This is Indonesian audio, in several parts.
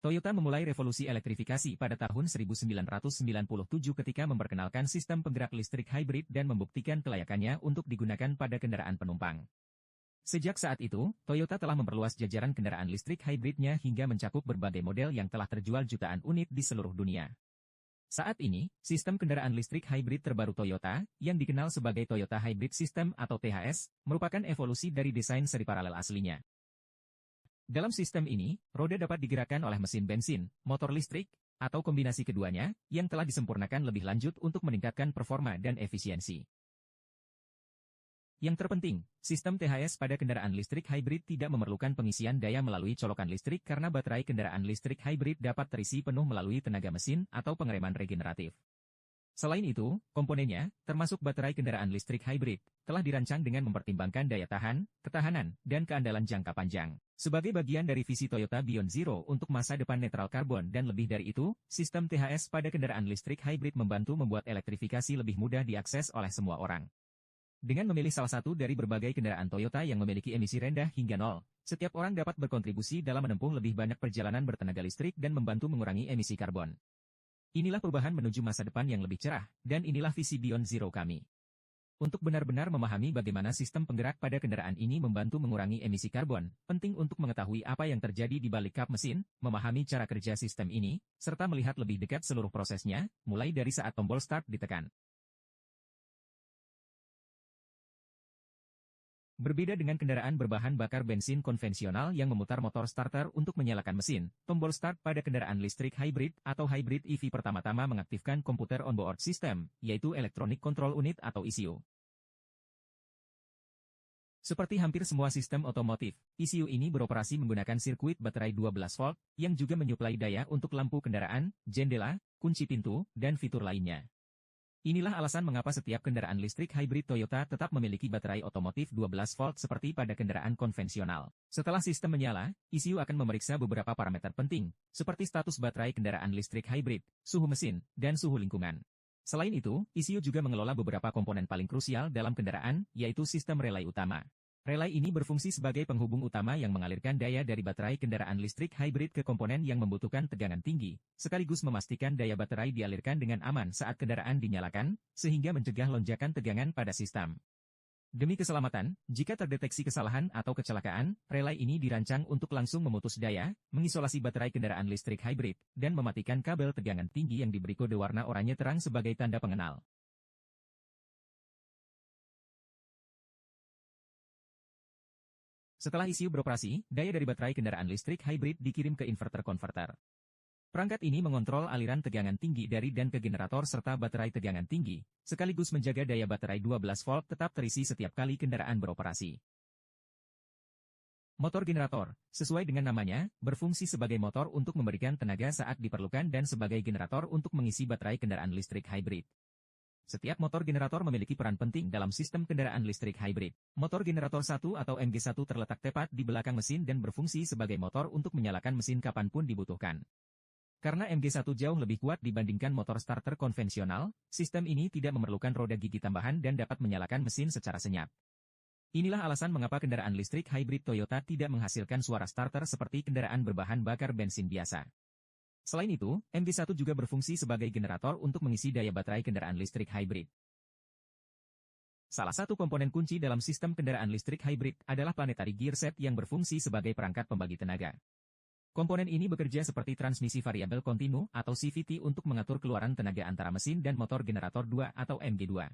Toyota memulai revolusi elektrifikasi pada tahun 1997 ketika memperkenalkan sistem penggerak listrik hybrid dan membuktikan kelayakannya untuk digunakan pada kendaraan penumpang. Sejak saat itu, Toyota telah memperluas jajaran kendaraan listrik hybridnya hingga mencakup berbagai model yang telah terjual jutaan unit di seluruh dunia. Saat ini, sistem kendaraan listrik hybrid terbaru Toyota, yang dikenal sebagai Toyota Hybrid System atau THS, merupakan evolusi dari desain seri paralel aslinya. Dalam sistem ini, roda dapat digerakkan oleh mesin bensin, motor listrik, atau kombinasi keduanya, yang telah disempurnakan lebih lanjut untuk meningkatkan performa dan efisiensi. Yang terpenting, sistem THS pada kendaraan listrik hybrid tidak memerlukan pengisian daya melalui colokan listrik karena baterai kendaraan listrik hybrid dapat terisi penuh melalui tenaga mesin atau pengereman regeneratif. Selain itu, komponennya, termasuk baterai kendaraan listrik hybrid, telah dirancang dengan mempertimbangkan daya tahan, ketahanan, dan keandalan jangka panjang. Sebagai bagian dari visi Toyota Beyond Zero untuk masa depan netral karbon dan lebih dari itu, sistem THS pada kendaraan listrik hybrid membantu membuat elektrifikasi lebih mudah diakses oleh semua orang. Dengan memilih salah satu dari berbagai kendaraan Toyota yang memiliki emisi rendah hingga nol, setiap orang dapat berkontribusi dalam menempuh lebih banyak perjalanan bertenaga listrik dan membantu mengurangi emisi karbon. Inilah perubahan menuju masa depan yang lebih cerah, dan inilah visi Beyond Zero kami. Untuk benar-benar memahami bagaimana sistem penggerak pada kendaraan ini membantu mengurangi emisi karbon, penting untuk mengetahui apa yang terjadi di balik kap mesin, memahami cara kerja sistem ini, serta melihat lebih dekat seluruh prosesnya, mulai dari saat tombol start ditekan. Berbeda dengan kendaraan berbahan bakar bensin konvensional yang memutar motor starter untuk menyalakan mesin, tombol start pada kendaraan listrik hybrid atau hybrid EV pertama-tama mengaktifkan komputer onboard system, yaitu Electronic Control Unit atau ECU. Seperti hampir semua sistem otomotif, ECU ini beroperasi menggunakan sirkuit baterai 12 volt, yang juga menyuplai daya untuk lampu kendaraan, jendela, kunci pintu, dan fitur lainnya. Inilah alasan mengapa setiap kendaraan listrik hybrid Toyota tetap memiliki baterai otomotif 12 volt seperti pada kendaraan konvensional. Setelah sistem menyala, ECU akan memeriksa beberapa parameter penting, seperti status baterai kendaraan listrik hybrid, suhu mesin, dan suhu lingkungan. Selain itu, ECU juga mengelola beberapa komponen paling krusial dalam kendaraan, yaitu sistem relay utama. Relay ini berfungsi sebagai penghubung utama yang mengalirkan daya dari baterai kendaraan listrik hybrid ke komponen yang membutuhkan tegangan tinggi, sekaligus memastikan daya baterai dialirkan dengan aman saat kendaraan dinyalakan, sehingga mencegah lonjakan tegangan pada sistem. Demi keselamatan, jika terdeteksi kesalahan atau kecelakaan, relay ini dirancang untuk langsung memutus daya, mengisolasi baterai kendaraan listrik hybrid, dan mematikan kabel tegangan tinggi yang diberi kode warna oranye terang sebagai tanda pengenal. Setelah ECU beroperasi, daya dari baterai kendaraan listrik hybrid dikirim ke inverter-konverter. Perangkat ini mengontrol aliran tegangan tinggi dari dan ke generator serta baterai tegangan tinggi, sekaligus menjaga daya baterai 12 volt tetap terisi setiap kali kendaraan beroperasi. Motor generator, sesuai dengan namanya, berfungsi sebagai motor untuk memberikan tenaga saat diperlukan dan sebagai generator untuk mengisi baterai kendaraan listrik hybrid. Setiap motor generator memiliki peran penting dalam sistem kendaraan listrik hybrid. Motor generator 1 atau MG1 terletak tepat di belakang mesin dan berfungsi sebagai motor untuk menyalakan mesin kapanpun dibutuhkan. Karena MG1 jauh lebih kuat dibandingkan motor starter konvensional, sistem ini tidak memerlukan roda gigi tambahan dan dapat menyalakan mesin secara senyap. Inilah alasan mengapa kendaraan listrik hybrid Toyota tidak menghasilkan suara starter seperti kendaraan berbahan bakar bensin biasa. Selain itu, MG1 juga berfungsi sebagai generator untuk mengisi daya baterai kendaraan listrik hybrid. Salah satu komponen kunci dalam sistem kendaraan listrik hybrid adalah planetary gearset yang berfungsi sebagai perangkat pembagi tenaga. Komponen ini bekerja seperti transmisi variabel kontinu atau CVT untuk mengatur keluaran tenaga antara mesin dan motor generator 2 atau MG2.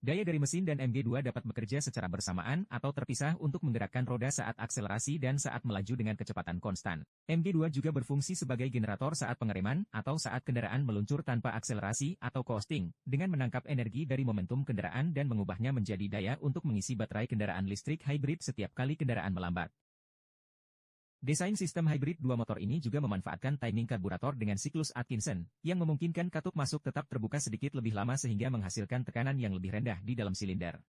Daya dari mesin dan MG2 dapat bekerja secara bersamaan atau terpisah untuk menggerakkan roda saat akselerasi dan saat melaju dengan kecepatan konstan. MG2 juga berfungsi sebagai generator saat pengereman atau saat kendaraan meluncur tanpa akselerasi atau coasting, dengan menangkap energi dari momentum kendaraan dan mengubahnya menjadi daya untuk mengisi baterai kendaraan listrik hybrid setiap kali kendaraan melambat. Desain sistem hybrid dua motor ini juga memanfaatkan timing karburator dengan siklus Atkinson, yang memungkinkan katup masuk tetap terbuka sedikit lebih lama sehingga menghasilkan tekanan yang lebih rendah di dalam silinder.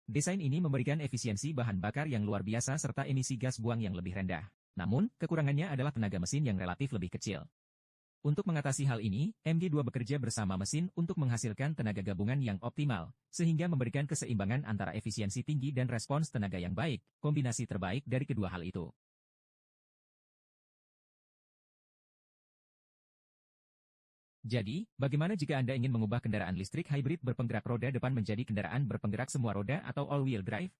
Desain ini memberikan efisiensi bahan bakar yang luar biasa serta emisi gas buang yang lebih rendah. Namun, kekurangannya adalah tenaga mesin yang relatif lebih kecil. Untuk mengatasi hal ini, MG2 bekerja bersama mesin untuk menghasilkan tenaga gabungan yang optimal, sehingga memberikan keseimbangan antara efisiensi tinggi dan respons tenaga yang baik, kombinasi terbaik dari kedua hal itu. Jadi, bagaimana jika Anda ingin mengubah kendaraan listrik hybrid berpenggerak roda depan menjadi kendaraan berpenggerak semua roda atau all-wheel drive?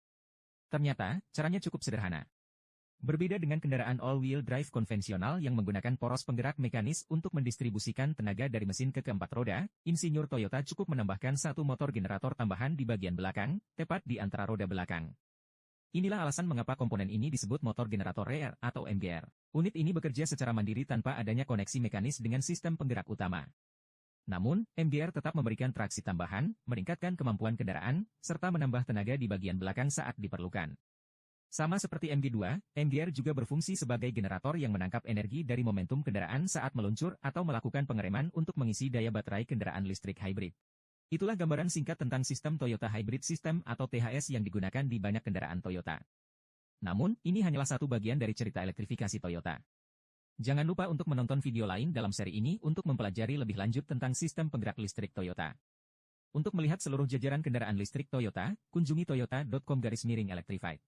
Ternyata, caranya cukup sederhana. Berbeda dengan kendaraan all-wheel drive konvensional yang menggunakan poros penggerak mekanis untuk mendistribusikan tenaga dari mesin ke keempat roda, insinyur Toyota cukup menambahkan satu motor generator tambahan di bagian belakang, tepat di antara roda belakang. Inilah alasan mengapa komponen ini disebut motor generator rear atau MGR. Unit ini bekerja secara mandiri tanpa adanya koneksi mekanis dengan sistem penggerak utama. Namun, MGR tetap memberikan traksi tambahan, meningkatkan kemampuan kendaraan, serta menambah tenaga di bagian belakang saat diperlukan. Sama seperti MG2, MGR juga berfungsi sebagai generator yang menangkap energi dari momentum kendaraan saat meluncur atau melakukan pengereman untuk mengisi daya baterai kendaraan listrik hybrid. Itulah gambaran singkat tentang sistem Toyota Hybrid System atau THS yang digunakan di banyak kendaraan Toyota. Namun, ini hanyalah satu bagian dari cerita elektrifikasi Toyota. Jangan lupa untuk menonton video lain dalam seri ini untuk mempelajari lebih lanjut tentang sistem penggerak listrik Toyota. Untuk melihat seluruh jajaran kendaraan listrik Toyota, kunjungi toyota.com/electrified.